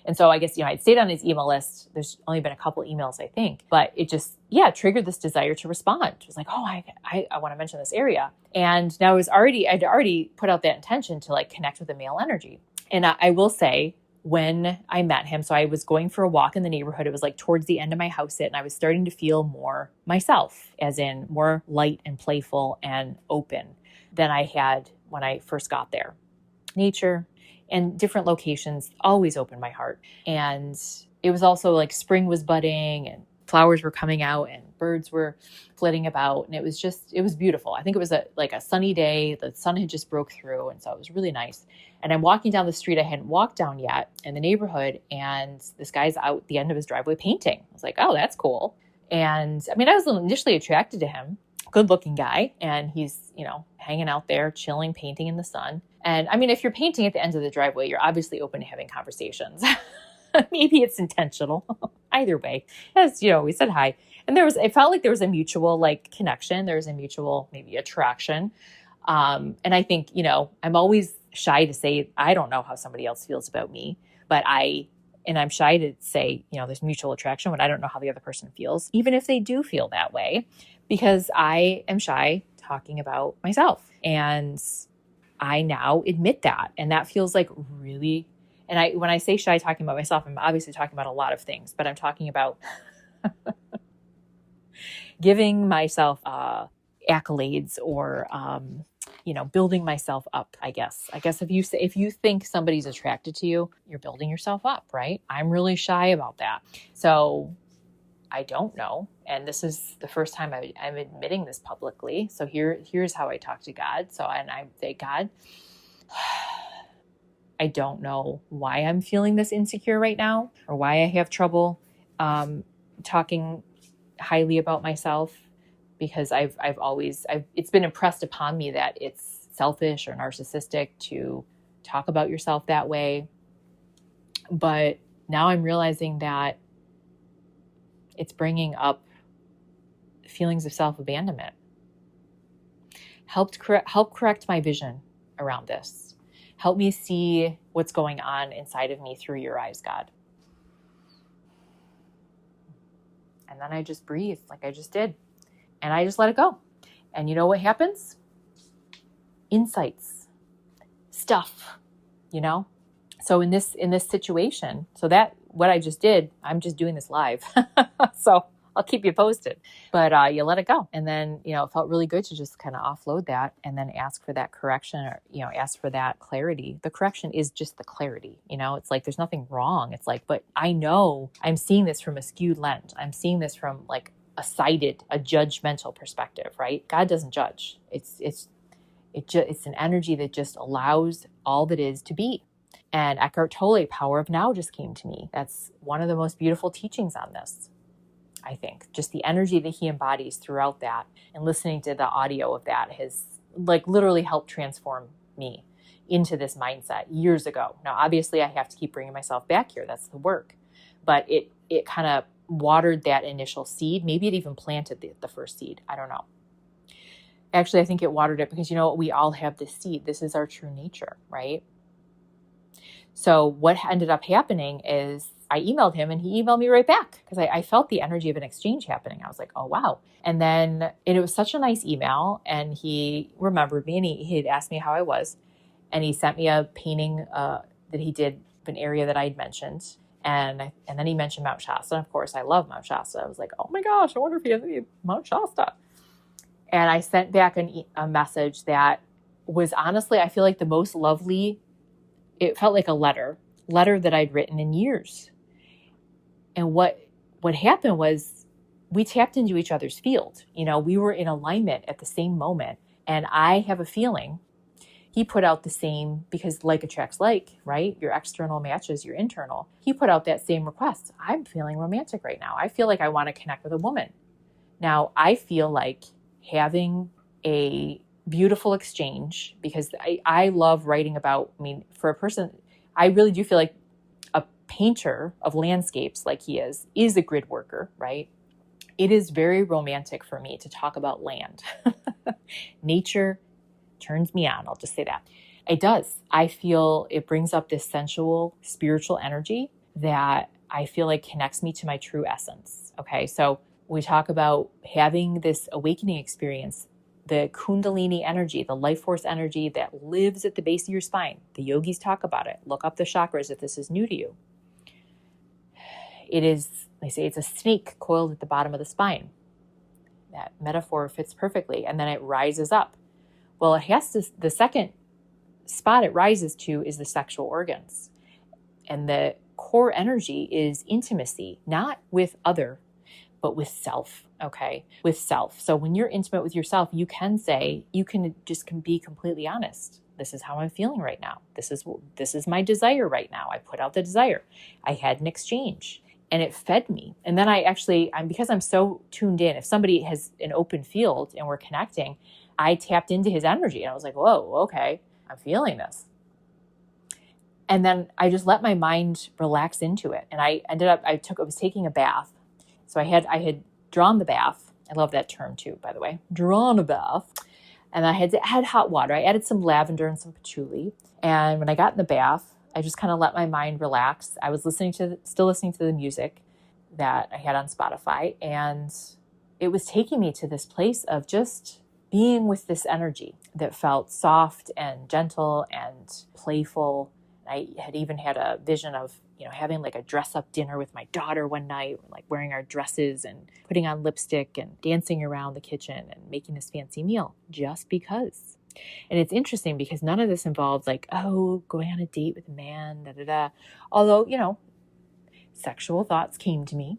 And so I guess, I'd stayed on his email list. There's only been a couple emails, I think, but it just, triggered this desire to respond. It was like, oh, I want to mention this area. And now I'd already put out that intention to like connect with the male energy. And I will say, when I met him, so I was going for a walk in the neighborhood. It was like towards the end of my house sit, and I was starting to feel more myself, as in more light and playful and open than I had when I first got there. Nature and different locations always opened my heart. And it was also like spring was budding and flowers were coming out and birds were flitting about. And it was beautiful. I think it was a sunny day. The sun had just broke through. And so it was really nice. And I'm walking down the street I hadn't walked down yet in the neighborhood. And this guy's out the end of his driveway painting. I was like, oh, that's cool. And I mean, I was initially attracted to him. Good looking guy. And he's, hanging out there, chilling, painting in the sun. And I mean, if you're painting at the end of the driveway, you're obviously open to having conversations. Maybe it's intentional. Either way, as we said hi. And it felt like there was a mutual connection. There was a mutual maybe attraction. And I think, I'm always shy to say, I don't know how somebody else feels about me, but I'm shy to say, there's mutual attraction when I don't know how the other person feels, even if they do feel that way, because I am shy talking about myself. And I now admit that. And that feels like really, and when I say shy talking about myself, I'm obviously talking about a lot of things, but I'm talking about giving myself accolades or, building myself up, I guess. I guess if you think somebody's attracted to you, you're building yourself up, right? I'm really shy about that. So I don't know. And this is the first time I'm admitting this publicly. So here's how I talk to God. And I say, God, I don't know why I'm feeling this insecure right now or why I have trouble talking highly about myself, because it's been impressed upon me that it's selfish or narcissistic to talk about yourself that way. But now I'm realizing that it's bringing up feelings of self-abandonment. Help correct my vision around this. Help me see what's going on inside of me through your eyes, God. And then I just breathe like I just did. And I just let it go. And you know what happens? Insights, stuff, So in this situation, what I just did, I'm just doing this live. So I'll keep you posted, but you let it go. And then, it felt really good to just kind of offload that and then ask for that correction or, ask for that clarity. The correction is just the clarity, it's like, there's nothing wrong. It's like, but I know I'm seeing this from a skewed lens. I'm seeing this from a judgmental perspective, right? God doesn't judge. It's an energy that just allows all that is to be. And Eckhart Tolle, Power of Now, just came to me. That's one of the most beautiful teachings on this, I think. Just the energy that he embodies throughout that, and listening to the audio of that has literally helped transform me into this mindset years ago. Now, obviously, I have to keep bringing myself back here. That's the work. But it kind of watered that initial seed. Maybe it even planted the first seed. I don't know. Actually, I think it watered it because, we all have this seed. This is our true nature, right? So what ended up happening is I emailed him and he emailed me right back because I felt the energy of an exchange happening. I was like, oh, wow. And then it was such a nice email, and he remembered me, and he had asked me how I was. And he sent me a painting that he did of an area that I'd mentioned. And then he mentioned Mount Shasta. And of course, I love Mount Shasta. I was like, oh my gosh, I wonder if he has any Mount Shasta. And I sent back a message that was honestly, I feel like the most lovely. It felt like a letter that I'd written in years. And what happened was we tapped into each other's field. We were in alignment at the same moment. And I have a feeling he put out the same, because like attracts like, right? Your external matches your internal. He put out that same request. I'm feeling romantic right now. I feel like I want to connect with a woman. Now, I feel like having a beautiful exchange, because I love writing about, for a person, I really do feel like a painter of landscapes like he is a grid worker, right? It is very romantic for me to talk about land. Nature turns me on. I'll just say that. It does. I feel it brings up this sensual, spiritual energy that I feel like connects me to my true essence. Okay. So we talk about having this awakening experience, the kundalini energy, the life force energy that lives at the base of your spine. The yogis talk about it. Look up the chakras if this is new to you. It is, they say it's a snake coiled at the bottom of the spine. That metaphor fits perfectly. And then it rises up. Well, it has to, the second spot it rises to is the sexual organs. And the core energy is intimacy, not with other, but with self. Okay. With self. So when you're intimate with yourself, you can say, you can be completely honest. This is how I'm feeling right now. This is my desire right now. I put out the desire. I had an exchange and it fed me. And then because I'm so tuned in, if somebody has an open field and we're connecting, I tapped into his energy and I was like, whoa, okay, I'm feeling this. And then I just let my mind relax into it. And I was taking a bath. So I had drawn the bath. I love that term too, by the way, drawn a bath. And I had hot water. I added some lavender and some patchouli. And when I got in the bath, I just kind of let my mind relax. I was still listening to the music that I had on Spotify. And it was taking me to this place of just being with this energy that felt soft and gentle and playful. I had even had a vision of, having like a dress up dinner with my daughter one night, like wearing our dresses and putting on lipstick and dancing around the kitchen and making this fancy meal just because. And it's interesting because none of this involved going on a date with a man, Although, sexual thoughts came to me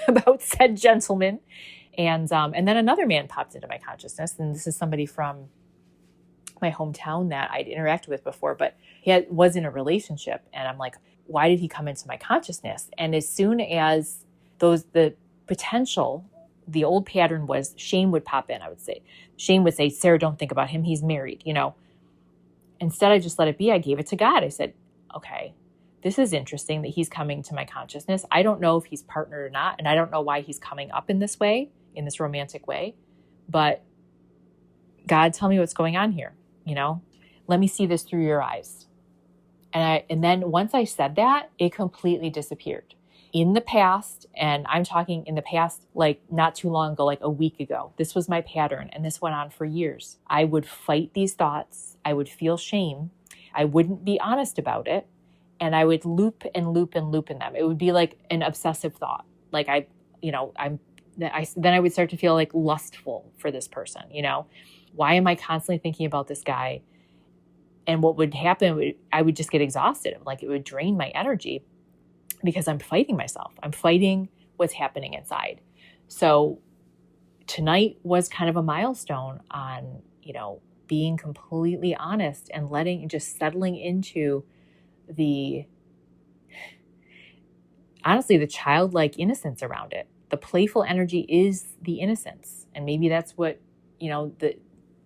about said gentleman. And then another man popped into my consciousness. And this is somebody from my hometown that I'd interacted with before, but he was in a relationship. And I'm like, why did he come into my consciousness? And as soon as the potential, the old pattern was shame would pop in, I would say. Shame would say, Sarah, don't think about him. He's married, Instead, I just let it be. I gave it to God. I said, okay, this is interesting that he's coming to my consciousness. I don't know if he's partnered or not. And I don't know why he's coming up in this way, in this romantic way. But God, tell me what's going on here. Let me see this through your eyes. And then once I said that, it completely disappeared. In the past, and I'm talking in the past, like not too long ago, like a week ago, this was my pattern. And this went on for years. I would fight these thoughts. I would feel shame. I wouldn't be honest about it. And I would loop and loop and loop in them. It would be like an obsessive thought. Like then I would start to feel like lustful for this person. Why am I constantly thinking about this guy? And what would happen, I would just get exhausted. Like it would drain my energy because I'm fighting myself. I'm fighting what's happening inside. So tonight was kind of a milestone on, being completely honest and just settling into honestly, the childlike innocence around it. The playful energy is the innocence. And maybe that's what,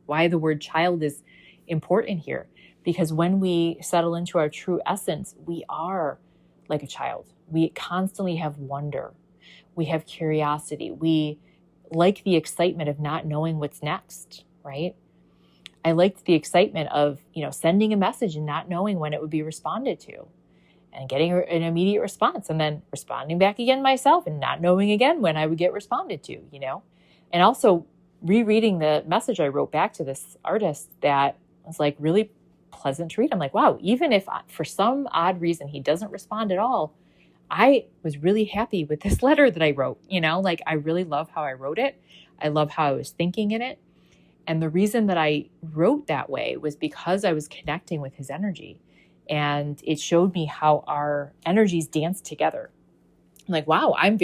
why the word child is important here. Because when we settle into our true essence, we are like a child. We constantly have wonder. We have curiosity. We like the excitement of not knowing what's next, right? I liked the excitement of, sending a message and not knowing when it would be responded to and getting an immediate response and then responding back again myself and not knowing again when I would get responded to, and also rereading the message I wrote back to this artist that was like really pleasant to read. I'm like, wow, even if for some odd reason he doesn't respond at all, I was really happy with this letter that I wrote, I really love how I wrote it. I love how I was thinking in it. And the reason that I wrote that way was because I was connecting with his energy, and it showed me how our energies dance together. I'm like, wow, I'm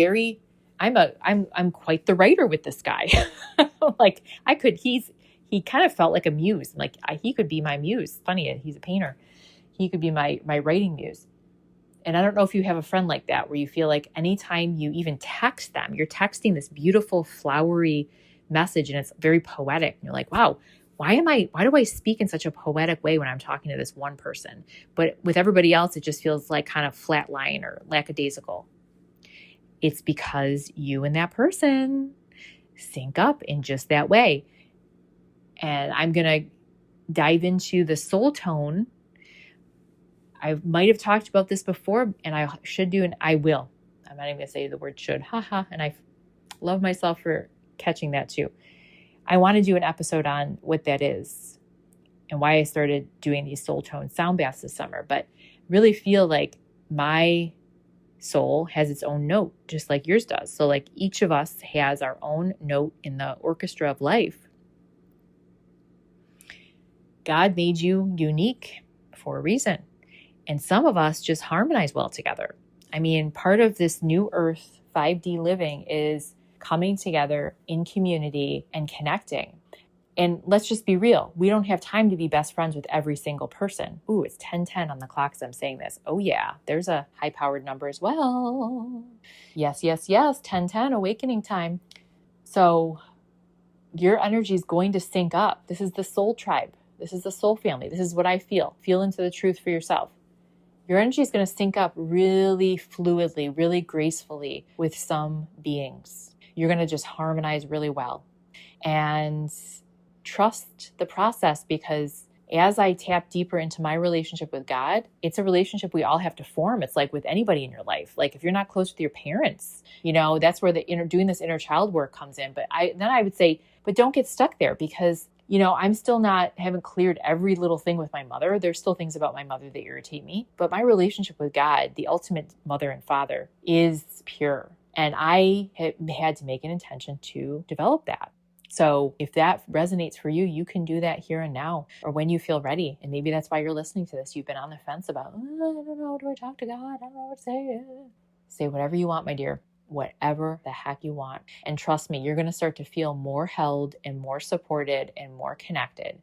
quite the writer with this guy. Like he kind of felt like a muse. Like he could be my muse. Funny, he's a painter. He could be my writing muse. And I don't know if you have a friend like that, where you feel like anytime you even text them, you're texting this beautiful, flowery message, and it's very poetic. And you're like, wow, why do I speak in such a poetic way when I'm talking to this one person? But with everybody else, it just feels like kind of flatline or lackadaisical. It's because you and that person sync up in just that way. And I'm going to dive into the soul tone. I might have talked about this before, and I should do, and I will. I'm not even going to say the word should. Haha. And I love myself for catching that too. I want to do an episode on what that is and why I started doing these soul tone sound baths this summer. But really feel like my soul has its own note, just like yours does. So like each of us has our own note in the orchestra of life. God made you unique for a reason. And some of us just harmonize well together. I mean, part of this new earth 5D living is coming together in community and connecting. And let's just be real. We don't have time to be best friends with every single person. Ooh, it's 10:10 on the clock as I'm saying this. Oh yeah, there's a high-powered number as well. Yes, 10:10, awakening time. So your energy is going to sync up. This is the soul tribe. This is the soul family. This is what I feel. Feel into the truth for yourself. Your energy is going to sync up really fluidly, really gracefully with some beings. You're going to just harmonize really well. And trust the process, because as I tap deeper into my relationship with God, it's a relationship we all have to form. It's like with anybody in your life. Like if you're not close with your parents, that's where the doing this inner child work comes in. But I would say, but don't get stuck there, because I'm still haven't cleared every little thing with my mother. There's still things about my mother that irritate me, but my relationship with God, the ultimate mother and father, is pure. And I had to make an intention to develop that. So if that resonates for you, you can do that here and now, or when you feel ready. And maybe that's why you're listening to this. You've been on the fence about, I don't know, do I talk to God? I don't know what to say. Say whatever you want, my dear. Whatever the heck you want. And trust me, you're going to start to feel more held and more supported and more connected.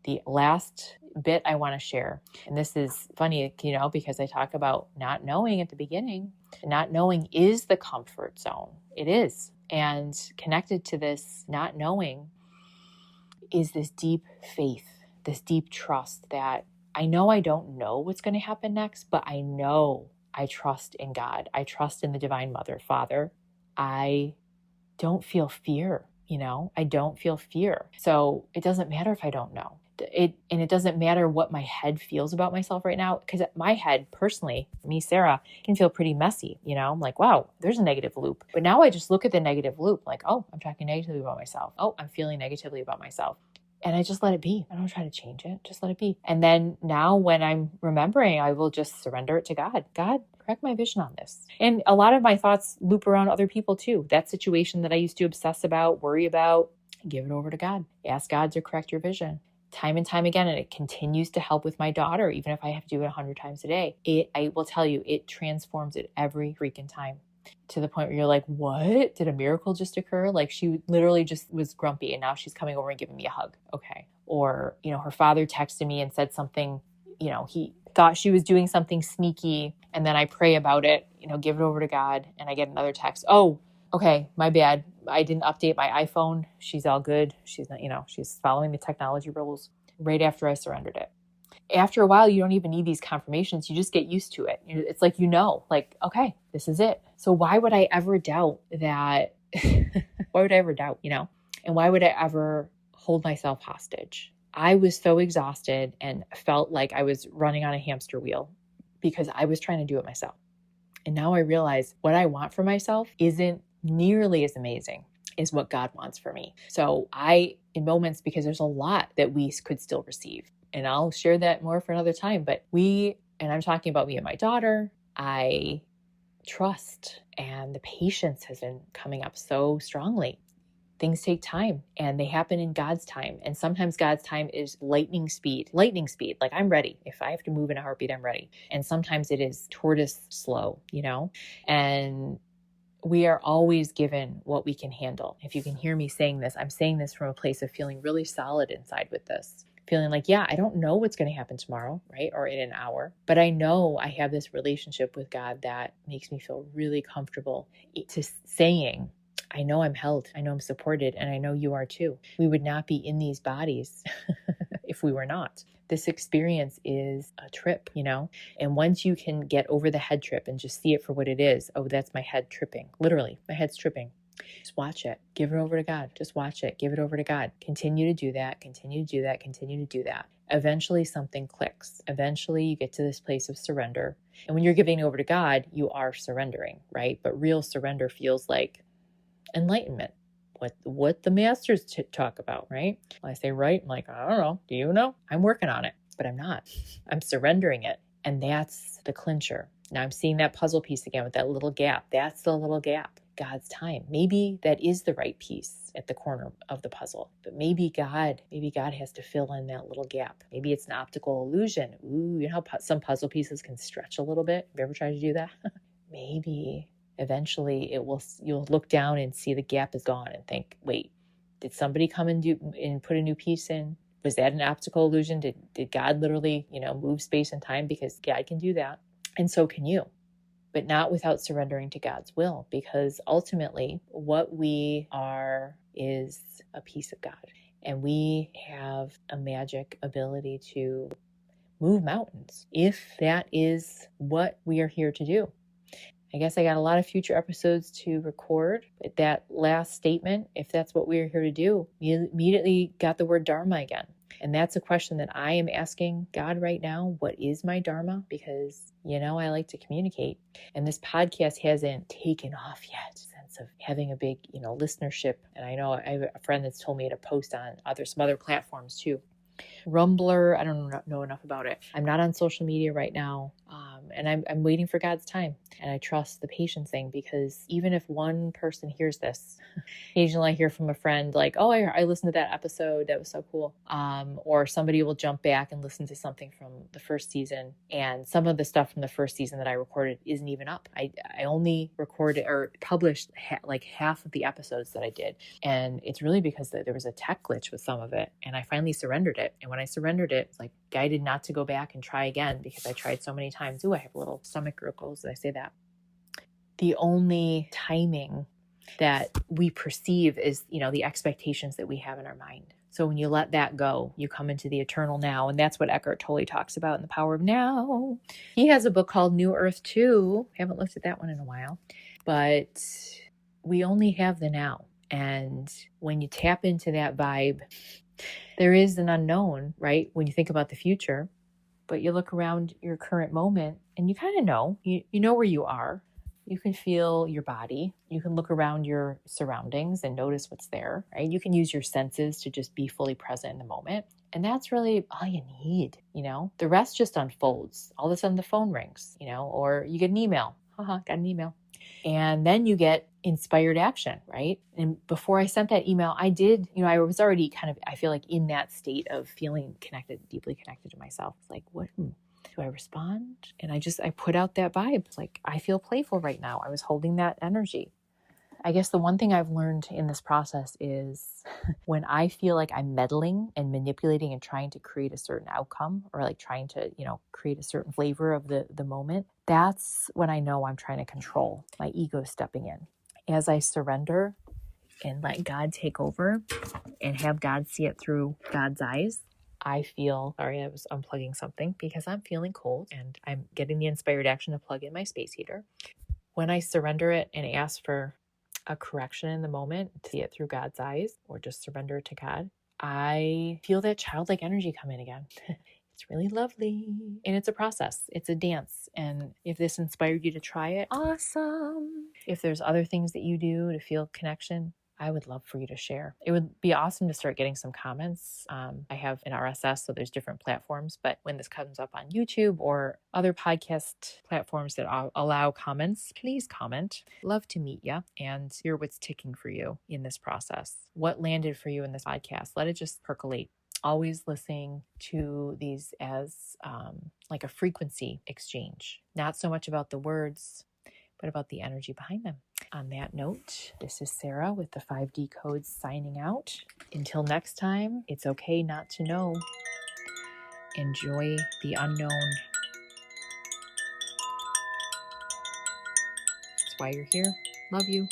The last bit I want to share, and this is funny, because I talk about not knowing at the beginning. Not knowing is the comfort zone. It is. And connected to this not knowing is this deep faith, this deep trust that I know I don't know what's going to happen next, but I know I trust in God. I trust in the Divine Mother, Father. I don't feel fear, I don't feel fear. So it doesn't matter if I don't know. And it doesn't matter what my head feels about myself right now, because my head, personally, me, Sarah, can feel pretty messy. I'm like, wow, there's a negative loop. But now I just look at the negative loop like, oh, I'm talking negatively about myself. Oh, I'm feeling negatively about myself. And I just let it be. I don't try to change it. Just let it be. And then now when I'm remembering, I will just surrender it to God. God, correct my vision on this. And a lot of my thoughts loop around other people too. That situation that I used to obsess about, worry about, give it over to God. Ask God to correct your vision. Time and time again, and it continues to help with my daughter, even if I have to do it 100 times a day. I will tell you, it transforms it every freaking time. To the point where you're like, what? Did a miracle just occur? Like she literally just was grumpy and now she's coming over and giving me a hug. Okay. Or, her father texted me and said something, he thought she was doing something sneaky. And then I pray about it, give it over to God. And I get another text. Oh, okay. My bad. I didn't update my iPhone. She's all good. She's not, she's following the technology rules. Right after I surrendered it. After a while, you don't even need these confirmations. You just get used to it. It's like, like, okay, this is it. So why would I ever doubt that? Why would I ever doubt, And why would I ever hold myself hostage? I was so exhausted and felt like I was running on a hamster wheel because I was trying to do it myself. And now I realize what I want for myself isn't nearly as amazing as what God wants for me. So in moments, because there's a lot that we could still receive. And I'll share that more for another time. But and I'm talking about me and my daughter, I trust, and the patience has been coming up so strongly. Things take time and they happen in God's time. And sometimes God's time is lightning speed. Like I'm ready. If I have to move in a heartbeat, I'm ready. And sometimes it is tortoise slow, and we are always given what we can handle. If you can hear me saying this, I'm saying this from a place of feeling really solid inside with this. Feeling like, yeah, I don't know what's going to happen tomorrow, right? Or in an hour, but I know I have this relationship with God that makes me feel really comfortable to saying, I know I'm held, I know I'm supported, and I know you are too. We would not be in these bodies if we were not. This experience is a trip, and once you can get over the head trip and just see it for what it is, oh, that's my head tripping. Literally, my head's tripping. Just watch it. Give it over to God. Just watch it. Give it over to God. Continue to do that. Continue to do that. Continue to do that. Eventually something clicks. Eventually you get to this place of surrender. And when you're giving over to God, you are surrendering, right? But real surrender feels like enlightenment. What the masters talk about, right? When I say right, I'm like, I don't know. Do you know? I'm working on it, but I'm not. I'm surrendering it. And that's the clincher. Now I'm seeing that puzzle piece again with that little gap. That's the little gap. God's time. Maybe that is the right piece at the corner of the puzzle, but maybe God has to fill in that little gap. Maybe it's an optical illusion. Ooh, you know how some puzzle pieces can stretch a little bit? Have you ever tried to do that? Maybe eventually you'll look down and see the gap is gone and think, wait, did somebody come and put a new piece in? Was that an optical illusion? Did God literally, move space and time? Because God can do that. And so can you. But not without surrendering to God's will, because ultimately what we are is a piece of God. And we have a magic ability to move mountains if that is what we are here to do. I guess I got a lot of future episodes to record, but that last statement, if that's what we're here to do, you immediately got the word Dharma again. And that's a question that I am asking God right now. What is my Dharma? Because, I like to communicate. And this podcast hasn't taken off yet. Sense of having a big, listenership. And I know I have a friend that's told me to post on some other platforms too. Rumbler, I don't know enough about it. I'm not on social media right now. And I'm waiting for God's time. And I trust the patience thing, because even if one person hears this, occasionally I hear from a friend like, oh, I listened to that episode. That was so cool. Or somebody will jump back and listen to something from the first season. And some of the stuff from the first season that I recorded isn't even up. I only recorded or published like half of the episodes that I did. And it's really because there was a tech glitch with some of it. And I finally surrendered it. And when I surrendered it, it's like guided not to go back and try again, because I tried so many times. Ooh, I have little stomach gurgles. Did I say that? The only timing that we perceive is, the expectations that we have in our mind. So when you let that go, you come into the eternal now. And that's what Eckhart Tolle talks about in The Power of Now. He has a book called New Earth 2. I haven't looked at that one in a while, but we only have the now. And when you tap into that vibe, there is an unknown, right? When you think about the future, but you look around your current moment and you kind of know, you know where you are. You can feel your body. You can look around your surroundings and notice what's there, right? You can use your senses to just be fully present in the moment. And that's really all you need, The rest just unfolds. All of a sudden the phone rings, or you get an email. Got an email. And then you get inspired action, right? And before I sent that email, I did, I was already I feel like in that state of feeling deeply connected to myself. It's like, what, do I respond? And I put out that vibe. It's like, I feel playful right now. I was holding that energy. I guess the one thing I've learned in this process is when I feel like I'm meddling and manipulating and trying to create a certain outcome, or like trying to, create a certain flavor of the moment, that's when I know I'm trying to control. My ego stepping in. As I surrender and let God take over and have God see it through God's eyes, I feel, sorry, I was unplugging something because I'm feeling cold and I'm getting the inspired action to plug in my space heater. When I surrender it and ask for a correction in the moment to see it through God's eyes, or just surrender it to God, I feel that childlike energy come in again. It's really lovely. And it's a process. It's a dance. And if this inspired you to try it, awesome. If there's other things that you do to feel connection, I would love for you to share. It would be awesome to start getting some comments. I have an RSS, so there's different platforms, but when this comes up on YouTube or other podcast platforms that allow comments, please comment. Love to meet you and hear what's ticking for you in this process. What landed for you in this podcast? Let it just percolate. Always listening to these as like a frequency exchange, not so much about the words, but about the energy behind them. On that note, this is Sarah with the 5D Codes signing out. Until next time, it's okay not to know. Enjoy the unknown. That's why you're here. Love you.